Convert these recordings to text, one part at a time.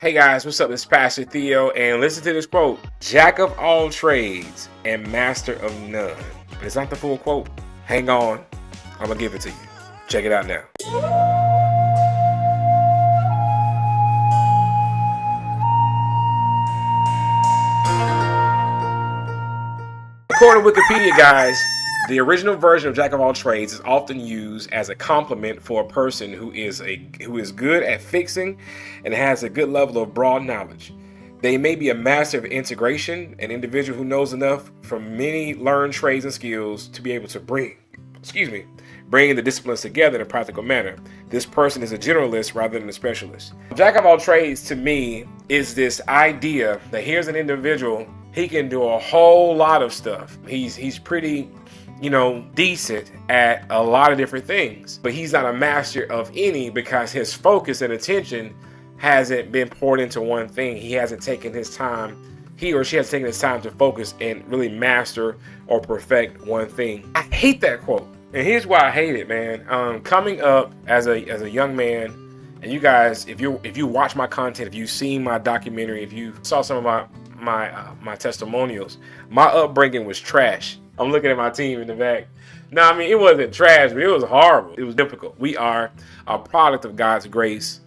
Hey guys, what's up? It's Pastor Theo, and listen to this quote: Jack of all trades and master of none. But it's not the full quote. Hang on, I'm gonna give it to you. Check it out now. According to Wikipedia, guys, the original version of Jack of all trades is often used as a compliment for a person who is good at fixing and has a good level of broad knowledge. They may be a master of integration, an individual who knows enough from many learned trades and skills to be able to bring the disciplines together in a practical manner. This person is a generalist rather than a specialist. Jack of all trades to me is this idea that here's an individual, he can do a whole lot of stuff. He's pretty, decent at a lot of different things, but he's not a master of any because his focus and attention hasn't been poured into one thing. He or she has taken his time to focus and really master or perfect one thing. I hate that quote. And here's why I hate it, man. Coming up as a young man, and you guys, if you watch my content, if you've seen my documentary, if you saw some of my testimonials, my upbringing was trash. I'm looking at my team in the back. No, I mean, it wasn't trash, but it was horrible. It was difficult. We are a product of God's grace,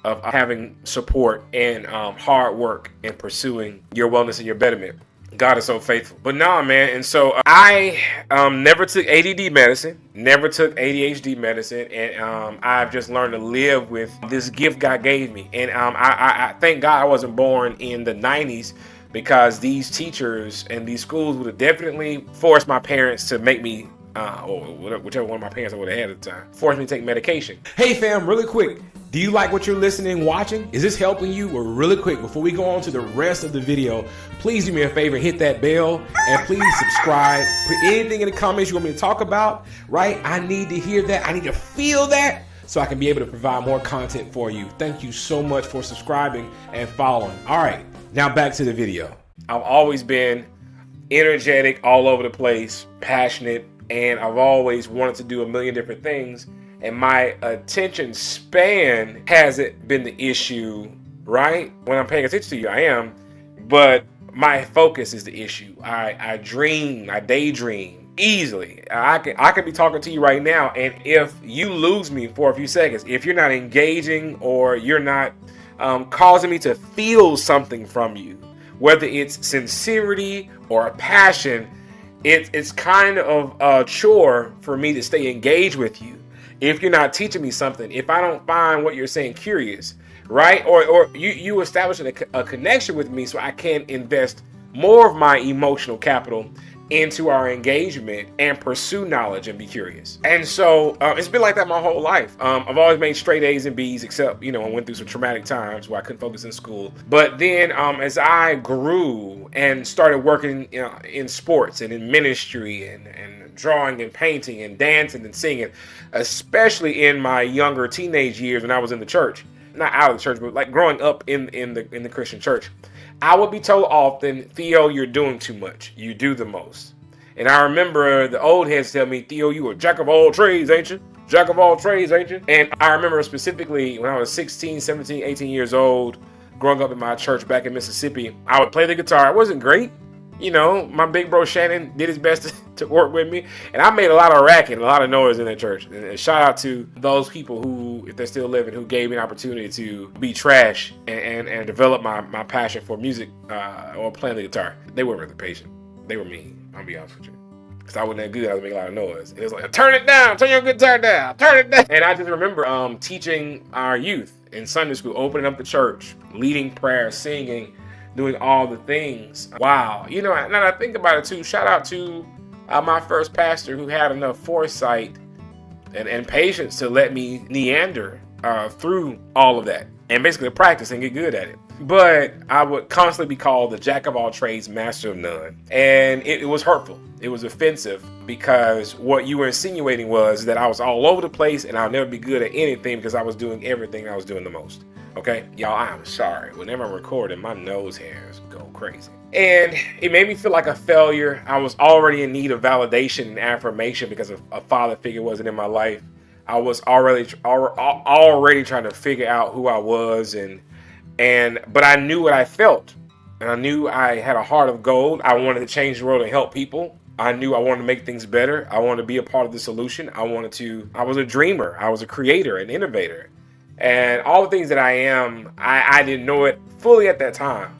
of having support and hard work in pursuing your wellness and your betterment. God is so faithful. But nah, man. And so I never took ADD medicine, never took ADHD medicine, and I've just learned to live with this gift God gave me. And I thank God I wasn't born in the 90s, because these teachers and these schools would have definitely forced my parents to make me, or whichever one of my parents I would have had at the time, forced me to take medication. Hey fam, really quick. Do you like what you're listening, watching? Is this helping you? Well, really quick, before we go on to the rest of the video, please do me a favor, hit that bell, and please subscribe. Put anything in the comments you want me to talk about, right? I need to hear that. I need to feel that so I can be able to provide more content for you. Thank you so much for subscribing and following. All right, now back to the video. I've always been energetic, all over the place, passionate, and I've always wanted to do a million different things. And my attention span hasn't been the issue, right? When I'm paying attention to you, I am. But my focus is the issue. I daydream easily. I could be talking to you right now, and if you lose me for a few seconds, if you're not engaging or you're not causing me to feel something from you, whether it's sincerity or a passion, it's kind of a chore for me to stay engaged with you. If you're not teaching me something, if I don't find what you're saying curious, right? Or you establish a connection with me so I can invest more of my emotional capital into our engagement and pursue knowledge and be curious. And so it's been like that my whole life. I've always made straight A's and B's, except, I went through some traumatic times where I couldn't focus in school. But then as I grew and started working in sports and in ministry and drawing and painting and dancing and singing, especially in my younger teenage years when I was in the church, not out of the church, but like growing up in the Christian church, I would be told often, Theo, you're doing too much. You do the most. And I remember the old heads tell me, Theo, you a jack of all trades, ain't you? Jack of all trades, ain't you? And I remember specifically when I was 16, 17, 18 years old, growing up in my church back in Mississippi, I would play the guitar. It wasn't great. My big bro Shannon did his best to work with me, and I made a lot of racket, a lot of noise in that church. And shout out to those people who, if they're still living, who gave me an opportunity to be trash and develop my passion for music or playing the guitar. They weren't really patient. They were mean, I'll be honest with you. Because I wasn't that good, I was making a lot of noise. It was like, turn it down, turn your guitar down, turn it down. And I just remember teaching our youth in Sunday school, opening up the church, leading prayer, singing, doing all the things. Wow. Now that I think about it too, shout out to my first pastor who had enough foresight and patience to let me meander through all of that and basically practice and get good at it. But I would constantly be called the jack of all trades, master of none. And it was hurtful. It was offensive, because what you were insinuating was that I was all over the place and I'll never be good at anything because I was doing everything I was doing the most. Okay, y'all, I'm sorry. Whenever I'm recording, my nose hairs go crazy. And it made me feel like a failure. I was already in need of validation and affirmation because a father figure wasn't in my life. I was already trying to figure out who I was and But I knew what I felt, and I knew I had a heart of gold. I wanted to change the world and help people. I knew I wanted to make things better. I wanted to be a part of the solution. I was a dreamer. I was a creator, an innovator. And all the things that I am, I didn't know it fully at that time.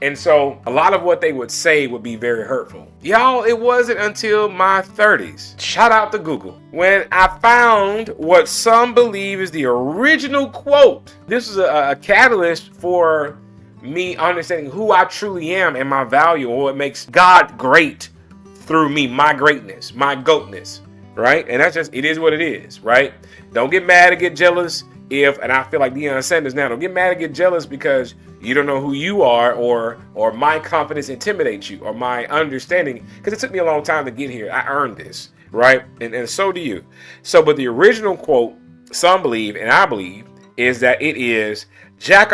And so a lot of what they would say would be very hurtful. Y'all, it wasn't until my 30s, shout out to Google, when I found what some believe is the original quote. This is a catalyst for me understanding who I truly am and my value, or what makes God great through me, my greatness, my goatness, right? And that's just, it is what it is, right? Don't get mad or get jealous and I feel like Deion Sanders now, don't get mad or get jealous because you don't know who you are, or my confidence intimidates you, or my understanding, because it took me a long time to get here. I earned this, right? And so do you. So, but the original quote, some believe, and I believe, is that it is jack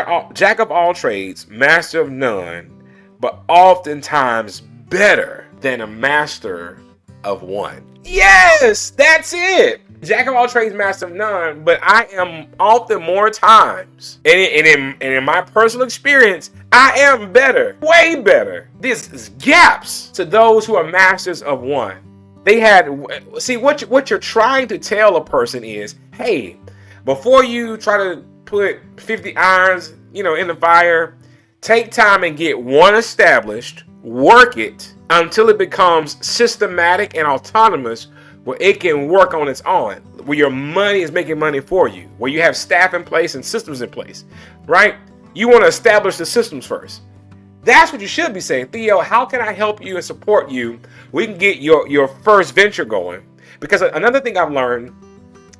of all trades, master of none, but oftentimes better than a master of one. Yes, that's it. Jack of all trades, master of none, but I am often more times, and in my personal experience, I am better, way better. There's gaps to those who are masters of one. See, what you're trying to tell a person is, hey, before you try to put 50 irons, in the fire, take time and get one established, work it until it becomes systematic and autonomous, where it can work on its own, where your money is making money for you, where you have staff in place and systems in place, right? You want to establish the systems first. That's what you should be saying. Theo, how can I help you and support you? We can get your first venture going. Because another thing I've learned,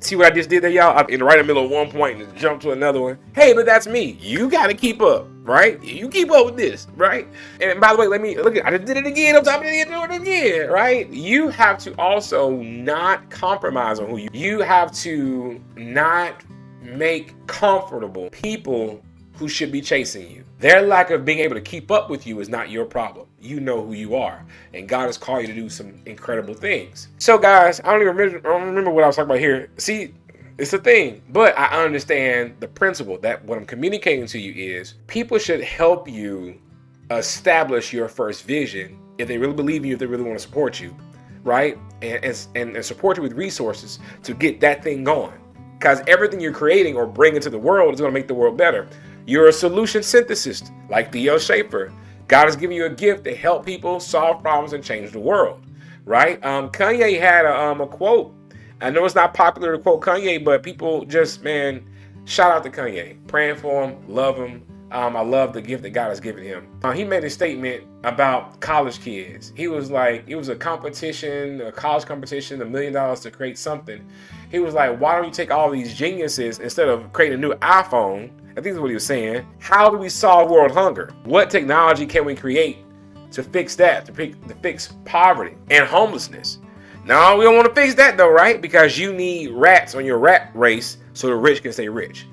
see what I just did there, y'all? I'm right in the middle of one point and jump to another one. Hey, but that's me. You got to keep up, right? You keep up with this, right? And by the way, let me look at, I just did it again. I'm talking to do it again, right? You have to also not compromise on who you have to not make comfortable people who should be chasing you. Their lack of being able to keep up with you is not your problem. You know who you are, and God has called you to do some incredible things. So guys, I don't remember what I was talking about here. See, it's a thing, but I understand the principle that what I'm communicating to you is people should help you establish your first vision if they really believe in you, if they really want to support you, right? And support you with resources to get that thing going. Because everything you're creating or bringing to the world is going to make the world better. You're a solution synthesist, like Theo Schaefer. God has given you a gift to help people solve problems and change the world, right? Kanye had a quote. I know it's not popular to quote Kanye, but people just, man, shout out to Kanye. Praying for him, love him. I love the gift that God has given him. He made a statement about college kids. He was like, it was a competition, a college competition, $1 million to create something. He was like, why don't you take all these geniuses instead of creating a new iPhone? I think that's what he was saying. How do we solve world hunger? What technology can we create to fix that, to fix poverty and homelessness? No, we don't want to fix that though, right? Because you need rats on your rat race so the rich can stay rich.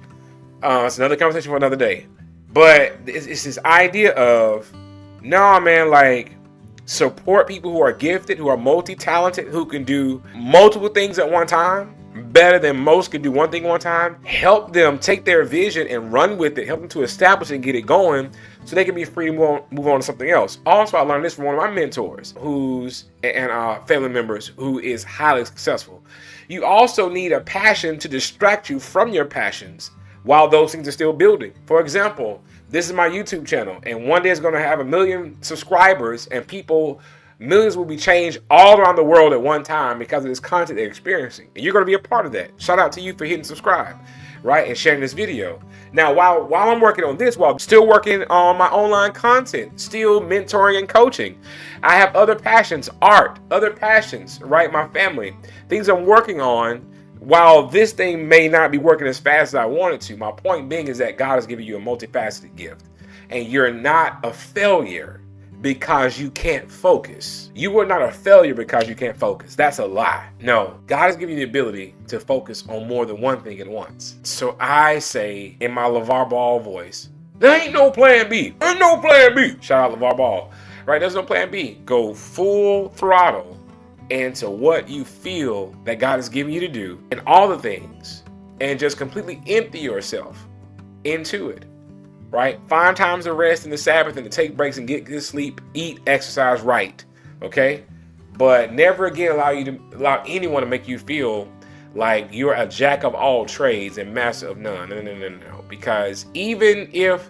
It's another conversation for another day. But it's this idea of, no, man, like, support people who are gifted, who are multi-talented, who can do multiple things at one time, better than most can do one thing one time. Help them take their vision and run with it. Help them to establish and get it going so they can be free to move on to something else. Also, I learned this from one of my mentors and family members who is highly successful. You also need a passion to distract you from your passions while those things are still building. For example, this is my YouTube channel, and one day it's going to have 1 million subscribers, and millions will be changed all around the world at one time because of this content they're experiencing. And you're going to be a part of that. Shout out to you for hitting subscribe, right, and sharing this video. Now, while I'm working on this, while I'm still working on my online content, still mentoring and coaching, I have other passions, art, other passions, right, my family, things I'm working on. While this thing may not be working as fast as I want it to, my point being is that God has given you a multifaceted gift, and you're not a failure because you can't focus. You are not a failure because you can't focus. That's a lie. No, God has given you the ability to focus on more than one thing at once. So I say in my LeVar Ball voice, there ain't no plan B. There's no plan B. Shout out LeVar Ball. Right? There's no plan B. Go full throttle into what you feel that God is giving you to do and all the things, and just completely empty yourself into it. right? Find times to rest in the Sabbath and to take breaks and get good sleep, eat, exercise right, okay? But never again allow anyone to make you feel like you're a jack of all trades and master of none. No. Because even if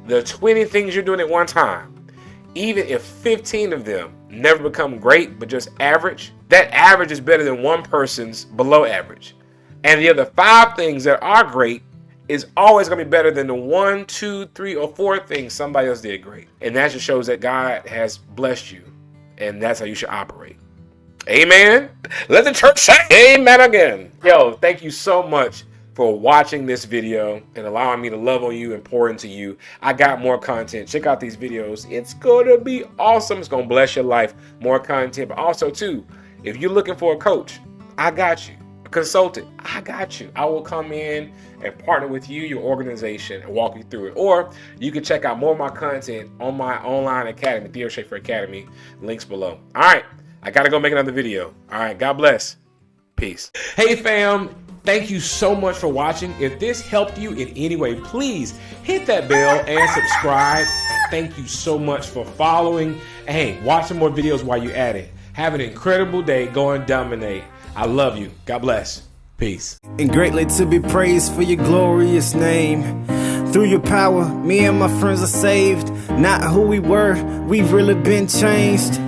the 20 things you're doing at one time, even if 15 of them never become great, but just average, that average is better than one person's below average. And the other 5 things that are great is always going to be better than the 1, 2, 3, or 4 things somebody else did great. And that just shows that God has blessed you. And that's how you should operate. Amen. Let the church say amen again. Yo, thank you so much for watching this video and allowing me to love on you and pour into you. I got more content. Check out these videos. It's going to be awesome. It's going to bless your life. More content. But also, too, if you're looking for a coach, I got you. A consultant, I got you. I will come in and partner with you, your organization, and walk you through it. Or you can check out more of my content on my online academy, Theo Schaefer Academy. Links below. All right. I got to go make another video. All right. God bless. Peace. Hey, fam. Thank you so much for watching. If this helped you in any way, please hit that bell and subscribe. Thank you so much for following. Hey, watch some more videos while you're at it. Have an incredible day. Go and dominate. I love you. God bless. Peace. And greatly to be praised for your glorious name. Through your power, me and my friends are saved. Not who we were, we've really been changed.